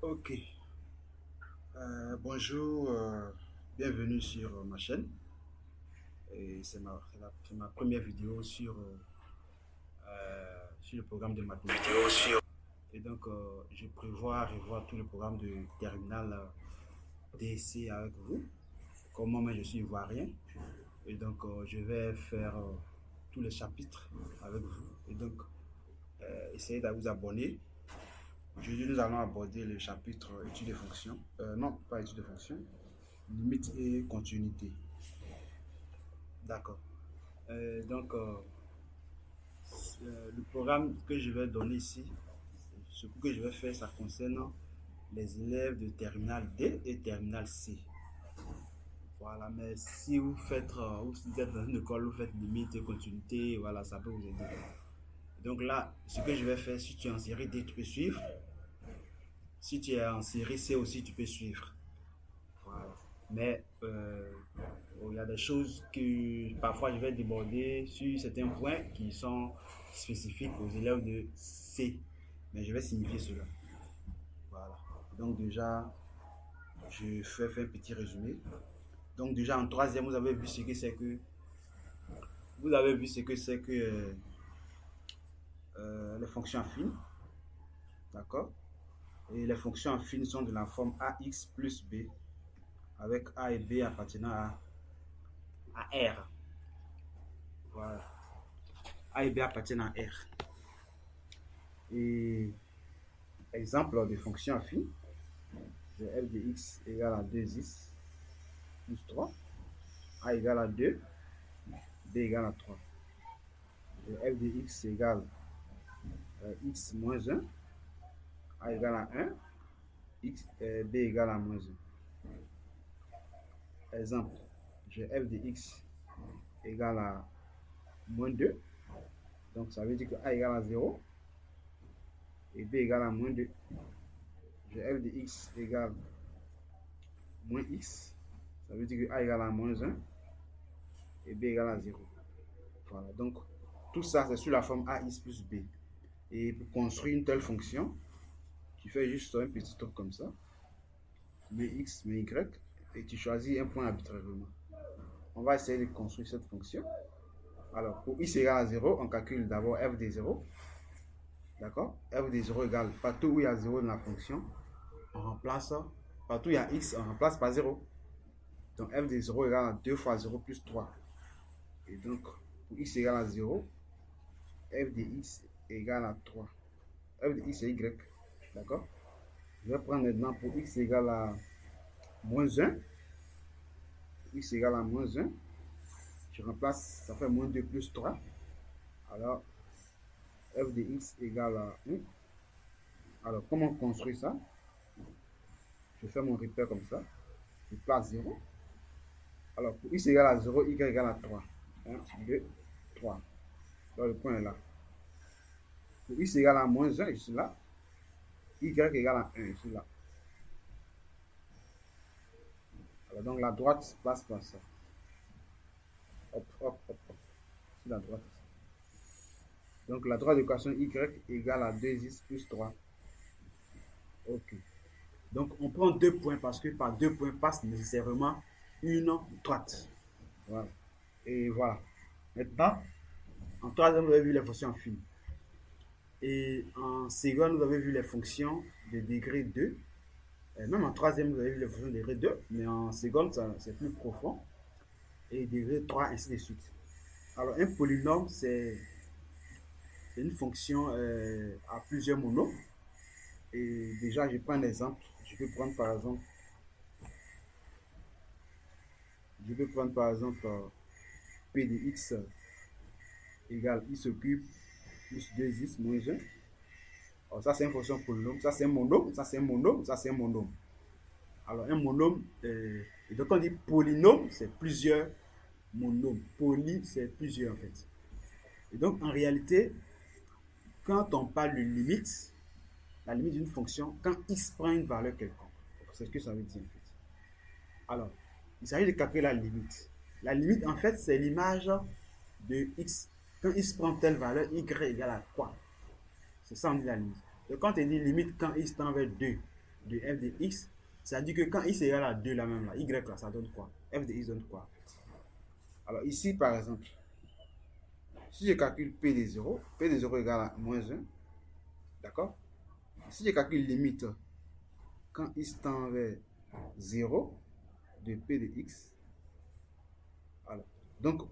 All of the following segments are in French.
Ok. Bonjour, bienvenue sur ma chaîne. Et c'est ma première vidéo sur le programme de mathématiques. Et donc, je prévois revoir tout le programme de terminal DSC avec vous. Comme moi, je suis ivoirien. Et donc, je vais faire tous les chapitres avec vous. Et donc, essayez de vous abonner. Aujourd'hui, nous allons aborder le chapitre études de fonctions. Non, pas études de fonctions. Limite et continuité. D'accord. Le programme que je vais donner ici, ce que je vais faire, ça concerne les élèves de terminale D et terminale C. Voilà, mais si vous faites, ou si vous êtes dans une école, vous faites limite et continuité, voilà, ça peut vous aider. Donc là, ce que je vais faire, si tu es en série D, tu peux suivre. Si tu es en série C aussi, tu peux suivre. Voilà. Mais il y a des choses que parfois je vais déborder sur certains points qui sont spécifiques aux élèves de C. Mais je vais signifier cela. Voilà. Donc déjà, je fais faire un petit résumé. Donc déjà en troisième, vous avez vu ce que c'est que les fonctions affines. D'accord. Et les fonctions affines sont de la forme AX plus B avec A et B appartenant à R. Voilà. A et B appartiennent à R. Et exemple de fonction affine, j'ai f de x égale à 2x plus 3, a égale à 2, b égale à 3. J'ai f de x égale x moins 1, a égale à 1, b égale à moins 1. Exemple, j'ai f de x égale à moins 2, donc ça veut dire que a égale à 0 et b égale à moins 2. J'ai f de x égale moins x, ça veut dire que a égale à moins 1 et b égale à 0. Voilà, donc tout ça c'est sur la forme ax plus b. Et pour construire une telle fonction, tu fais juste un petit truc comme ça, mets x, mets y, et tu choisis un point arbitrairement. On va essayer de construire cette fonction. Alors, pour x égale à 0, on calcule d'abord f de 0. D'accord? F de 0 égale, partout où il y a 0 dans la fonction, on remplace, partout où il y a x, on remplace par 0. Donc f de 0 égale à 2 fois 0 plus 3. Et donc, pour x égale à 0, f de x égale à 3. F de x c'est y. D'accord? Je vais prendre maintenant pour x égale à moins 1. X égale à moins 1. Je remplace, ça fait moins 2 plus 3. Alors, f de x égale à 1. Alors, comment construire ça? Je fais mon repère comme ça. Je place 0. Alors, pour x égale à 0, y égale à 3. 1, 2, 3. Alors, le point est là. Pour x égale à moins 1, je suis là. Y égale à 1, je suis là. Alors, donc, la droite passe par ça. Hop, hop, hop, hop. C'est la droite. Donc, la droite d'équation y égale à 2x plus 3. Ok. Donc, on prend deux points parce que par deux points passe nécessairement une droite. Voilà. Et voilà. Maintenant, en troisième, vous avez vu les fonctions affines. Et en seconde, vous avez vu les fonctions de degré 2. Et même en troisième, vous avez vu les fonctions de degré 2. Mais en seconde, c'est plus profond. Et degré 3, ainsi de suite. Alors, un polynôme, c'est une fonction à plusieurs monomes. Et déjà, je prends un exemple. Je peux prendre par exemple p de x égale x au cube plus 2x moins 1. Alors, ça, c'est une fonction polynôme. Ça, c'est un monôme. Ça, c'est un monôme. Ça, c'est un monôme. Alors, un monôme, et donc on dit polynôme, c'est plusieurs monômes. Poly, c'est plusieurs en fait. Et donc, en réalité, quand on parle de limite, la limite d'une fonction, quand x prend une valeur quelconque, c'est ce que ça veut dire en fait. Alors, il s'agit de calculer la limite. La limite, en fait, c'est l'image de x. Quand x prend telle valeur, y égale à quoi? C'est ça, on dit la limite. Donc, quand on dit limite quand x tend vers 2, de f de x, ça dit que quand x est égal à 2 là même, là, y là, ça donne quoi? F de x donne quoi? Alors ici, par exemple, si je calcule p de 0, p de 0 égale à moins 1, d'accord? Si je calcule limite, quand x tend vers 0 de p de x, alors, donc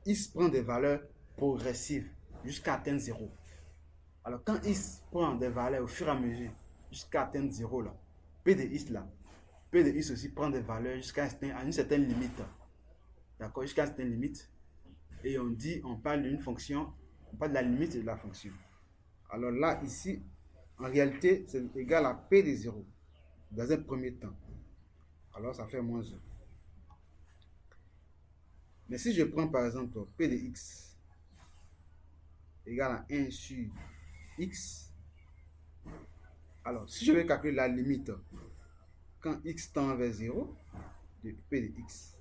x prend des valeurs progressives jusqu'à atteindre 0. Alors quand x prend des valeurs au fur et à mesure jusqu'à atteindre 0 là, p de x là, p de x aussi prend des valeurs jusqu'à une certaine limite. D'accord, jusqu'à une certaine limite. Et on parle d'une fonction, on parle de la limite de la fonction. Alors là, ici, en réalité, c'est égal à p de 0 dans un premier temps. Alors ça fait moins 1. Mais si je prends par exemple p de x égale à 1 sur x, alors si je vais calculer la limite quand x tend vers 0 de p de x,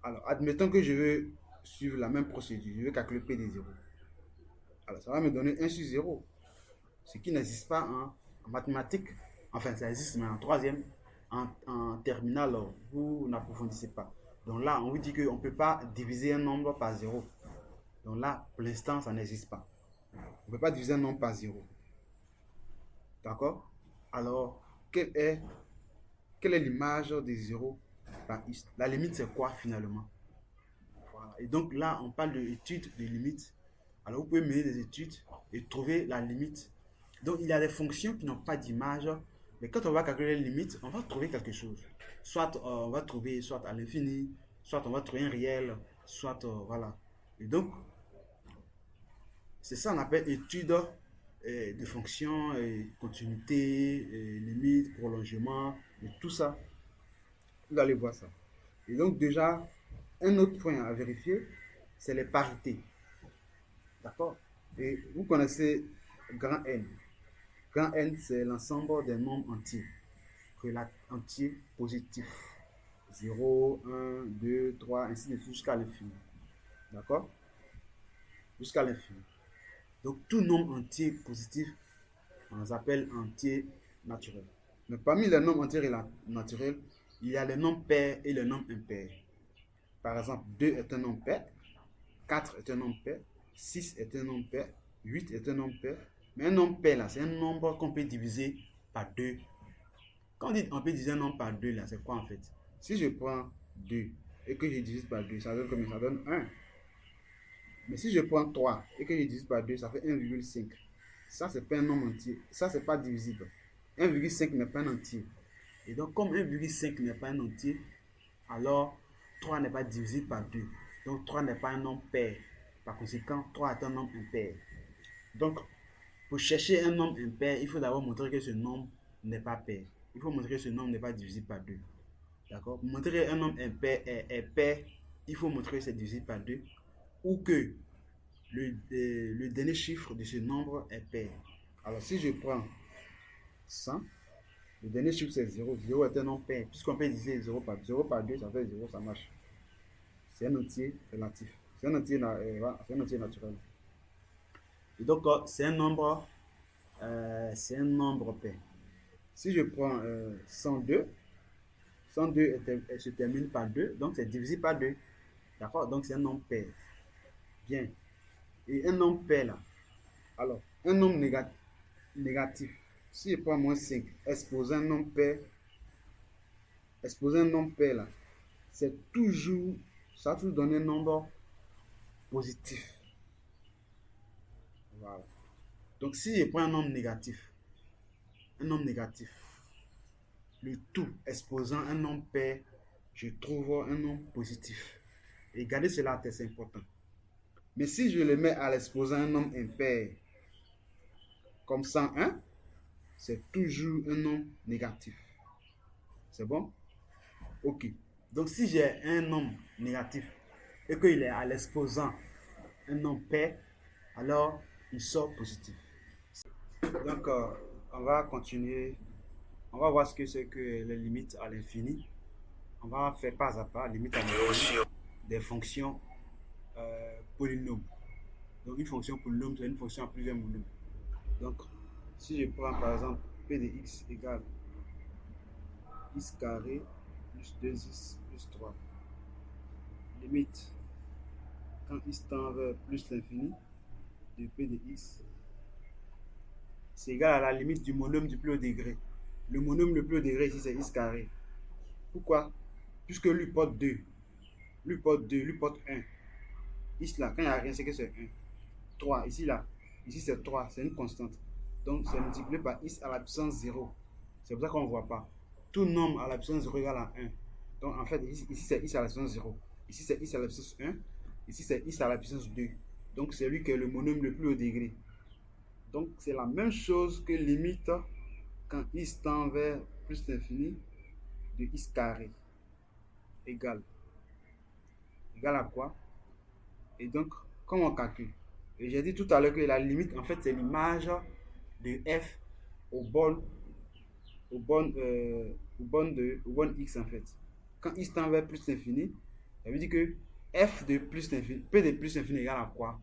alors admettons que je veux suivre la même procédure, je vais calculer p de 0. Alors ça va me donner 1 sur 0, ce qui n'existe pas en mathématiques. Enfin, ça existe, mais en troisième, en terminale, vous n'approfondissez pas. Donc là, on vous dit qu'on ne peut pas diviser un nombre par 0. Donc là, pour l'instant, ça n'existe pas. On ne peut pas diviser un nombre par 0. D'accord? Alors, quelle est l'image de 0 par x? La limite, c'est quoi finalement? Voilà. Et donc là, on parle d'études de limites. Alors, vous pouvez mener des études et trouver la limite. Donc, il y a des fonctions qui n'ont pas d'image. Mais quand on va calculer les limites, on va trouver quelque chose. Soit on va trouver soit à l'infini, soit on va trouver un réel, soit voilà. Et donc, c'est ça qu'on appelle étude de fonctions, continuité, limite, prolongement, et tout ça. Vous allez voir ça. Et donc déjà, un autre point à vérifier, c'est les parités. D'accord? Et vous connaissez grand N. Grand N, c'est l'ensemble des nombres entiers. Entiers positifs. 0, 1, 2, 3, ainsi de suite jusqu'à l'infini. D'accord? Jusqu'à l'infini. Donc, tout nombre entier positif, on les appelle entiers naturels. Mais parmi les nombres entiers naturels, il y a les nombres pairs et les nombres impairs. Par exemple, 2 est un nombre pair, 4 est un nombre pair, 6 est un nombre pair, 8 est un nombre pair. Mais un nombre pair, là, c'est un nombre qu'on peut diviser par 2. Quand on dit on peut diviser un nombre par 2, là, c'est quoi en fait? Si je prends 2 et que je divise par 2, ça donne combien? Ça donne 1. Mais si je prends 3 et que je divise par 2, ça fait 1,5. Ça, c'est pas un nombre entier. Ça, c'est pas divisible. 1,5 n'est pas un entier. Et donc, comme 1,5 n'est pas un entier, alors 3 n'est pas divisible par 2. Donc, 3 n'est pas un nombre pair. Par conséquent, 3 est un nombre impair. Donc, pour chercher un nombre impair, il faut d'abord montrer que ce nombre n'est pas pair. Il faut montrer que ce nombre n'est pas divisible par 2. D'accord? Pour montrer qu'un nombre impair est pair, il faut montrer que c'est divisible par 2 ou que le dernier chiffre de ce nombre est pair. Alors, si je prends 100, le dernier chiffre c'est 0. 0 est un nombre pair. Puisqu'on peut diviser 0 par 2, ça fait 0, ça marche. C'est un entier relatif. C'est un entier naturel. Et donc, c'est un nombre pair. Si je prends 102, 102 se termine par 2, donc c'est divisé par 2. D'accord? Donc c'est un nombre pair. Bien. Et un nombre pair là. Alors, un nombre négatif. Si je prends moins 5, exposer un nombre pair là, c'est toujours, ça va toujours donner un nombre positif. Voilà. Donc si je prends un nombre négatif, le tout exposant un nombre pair, je trouve un nombre positif. Et gardez cela, c'est important. Mais si je le mets à l'exposant un nombre impair, comme 101, c'est toujours un nombre négatif. C'est bon? Ok. Donc si j'ai un nombre négatif et qu'il est à l'exposant un nombre pair, alors il sort positif. Donc on va continuer. On va voir ce que c'est que les limites à l'infini. On va faire pas à pas, limite à l'infini, des fonctions polynômes. Donc une fonction polynôme, c'est une fonction à plusieurs monomes. Donc si je prends par exemple p de x égale x carré plus 2x plus 3. Limite, quand x tend vers plus l'infini de p de x, c'est égal à la limite du monôme du plus haut degré. Le monôme le plus haut degré ici, c'est x carré. Pourquoi? Puisque lui porte 2. Lui porte 2, lui porte 1. Ici, là, quand il n'y a rien, c'est que c'est 1. 3, ici, là. Ici, c'est 3, c'est une constante. Donc, c'est multiplié par x à la puissance 0. C'est pour ça qu'on ne voit pas. Tout nombre à la puissance 0 égale à 1. Donc, en fait, ici c'est x à la puissance 0. Ici, c'est x à la puissance 1. Ici, c'est x à la puissance 2. Donc, c'est lui qui est le monôme le plus haut degré. Donc, c'est la même chose que limite quand x tend vers plus l'infini de x carré égale. Égale à quoi? Et donc, comment on calcule? Et j'ai dit tout à l'heure que la limite, en fait, c'est l'image de f au bon x, en fait. Quand x tend vers plus l'infini, ça veut dire que f de plus l'infini, p de plus l'infini égale à quoi?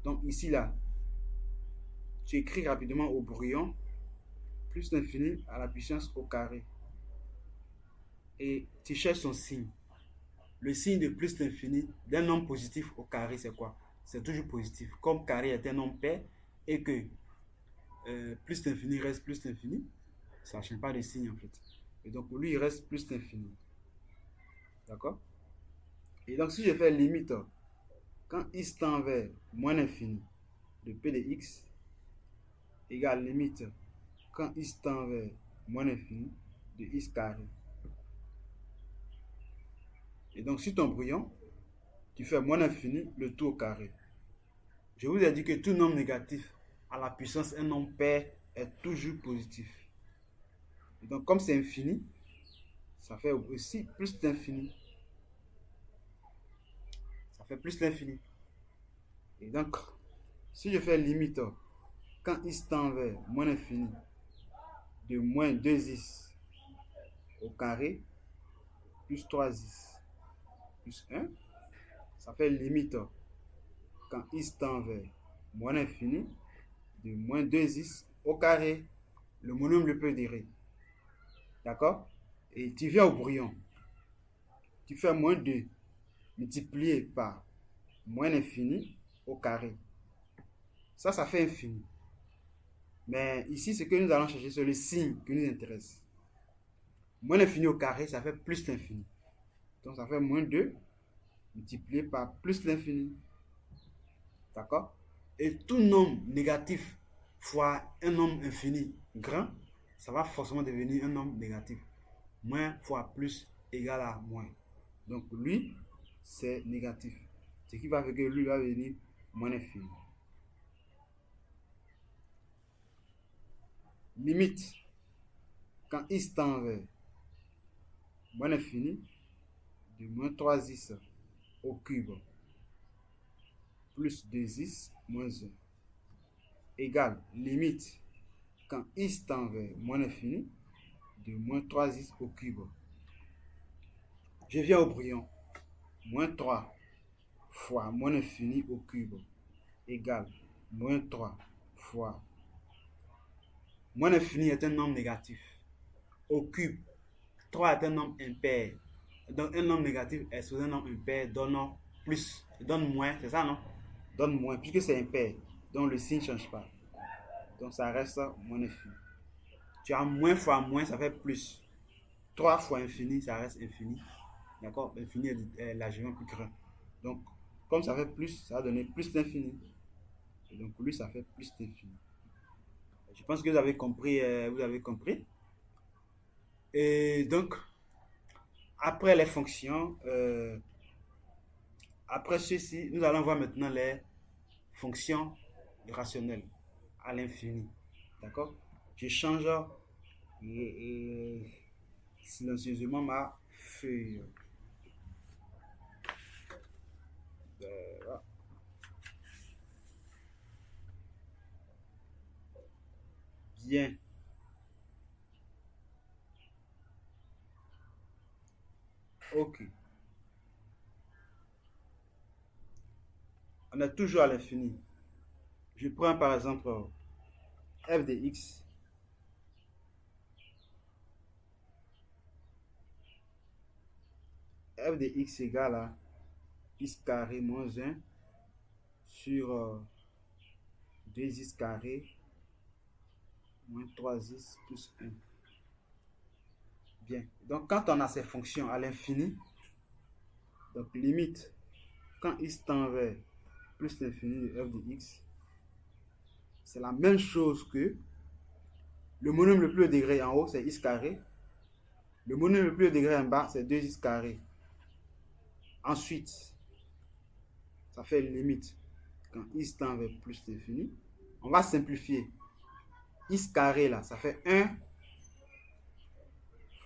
Donc, ici, là, tu écris rapidement au brouillon plus l'infini à la puissance au carré. Et tu cherches son signe. Le signe de plus l'infini d'un nombre positif au carré, c'est quoi? C'est toujours positif. Comme carré est un nombre pair et que plus l'infini reste plus l'infini, ça ne change pas de signe en fait. Et donc lui, il reste plus l'infini. D'accord? Et donc si je fais limite, quand x tend vers moins l'infini de p de x égale limite quand x tend vers moins l'infini de x carré. Et donc sur ton brouillon, tu fais moins l'infini le tout au carré. Je vous ai dit que tout nombre négatif à la puissance un nombre pair est toujours positif. Et donc comme c'est infini, ça fait aussi plus d'infini. Ça fait plus l'infini. Et donc, si je fais limite, quand x tend vers moins l'infini de moins 2x au carré plus 3x plus 1, ça fait limite quand x tend vers moins l'infini de moins 2x au carré, le monôme le plus degré. D'accord? Et tu viens au brouillon. Tu fais moins 2 multiplié par moins l'infini au carré. Ça fait infini. Mais ici, ce que nous allons chercher, c'est le signe qui nous intéresse. Moins l'infini au carré, ça fait plus l'infini. Donc, ça fait moins 2 multiplié par plus l'infini. D'accord? Et tout nombre négatif fois un nombre infini grand, ça va forcément devenir un nombre négatif. Moins fois plus égale à moins. Donc, lui, c'est négatif. Ce qui va faire que lui va venir moins infini. Limite, quand x tend vers moins l'infini de moins 3x au cube plus 2x moins 1 égale limite quand x tend vers moins l'infini de moins 3x au cube. Je viens au brouillon. Moins 3 fois moins l'infini au cube égale moins 3 fois moins l'infini est un nombre négatif. Au cube, 3 est un nombre impair. Donc un nombre négatif est sous un nombre impair donne plus, donne moins, c'est ça non? Donne moins, puisque c'est impair. Donc le signe ne change pas. Donc ça reste moins infini. Tu as moins fois moins, ça fait plus. 3 fois infini, ça reste infini. D'accord? Infini est largement plus grand. Donc, comme ça fait plus, ça va donner plus d'infini. Et donc, pour lui, ça fait plus d'infini. Je pense que vous avez compris. Et donc, après les fonctions, après ceci, nous allons voir maintenant les fonctions rationnelles à l'infini. D'accord? Je change silencieusement ma feuille. Voilà. Bien. Ok. On est toujours à l'infini. Je prends par exemple f de x f de x égale à x carré moins 1 sur 2x carré moins 3x plus 1. Bien. Donc, quand on a ces fonctions à l'infini, donc limite, quand x tend vers plus l'infini de f de x, c'est la même chose que le monome le plus haut degré en haut, c'est x carré. Le monome le plus haut degré en bas, c'est 2x carré. Ensuite, ça fait une limite quand x tend vers plus l'infini. On va simplifier. X carré, là, ça fait 1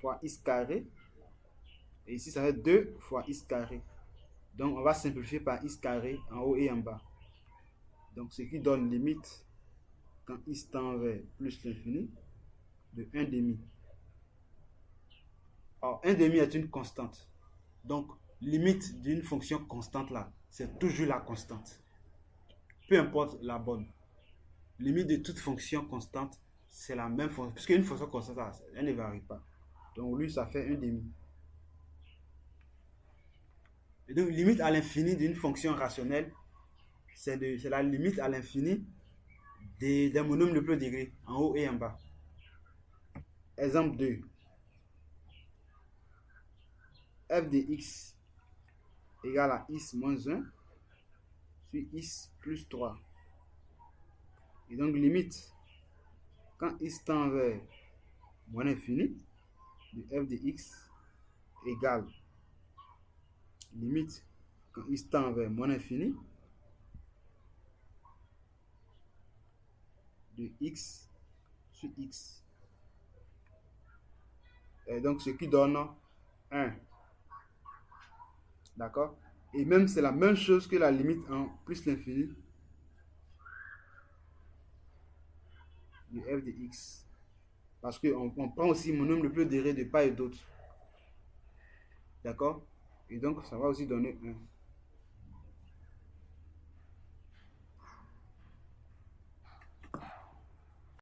fois x carré. Et ici, ça fait 2 fois x carré. Donc, on va simplifier par x carré en haut et en bas. Donc, ce qui donne limite quand x tend vers plus l'infini de 1 demi. Or, 1 demi est une constante. Donc, limite d'une fonction constante là, c'est toujours la constante. Peu importe la bonne. Limite de toute fonction constante, c'est la même fonction. Puisque une fonction constante, elle ne varie pas. Donc, lui, ça fait 1 demi. Et donc, limite à l'infini d'une fonction rationnelle, c'est la limite à l'infini des monômes de plus degré, en haut et en bas. Exemple 2. F de x égale à x moins 1 sur x plus 3. Et donc, limite, quand x tend vers moins l'infini, de f de x égale limite, quand x tend vers moins l'infini, de x sur x. Et donc, ce qui donne 1. D'accord? Et même, c'est la même chose que la limite en plus l'infini de f de x. Parce qu'on prend aussi mon nombre le plus degré de part et d'autre. D'accord? Et donc, ça va aussi donner 1.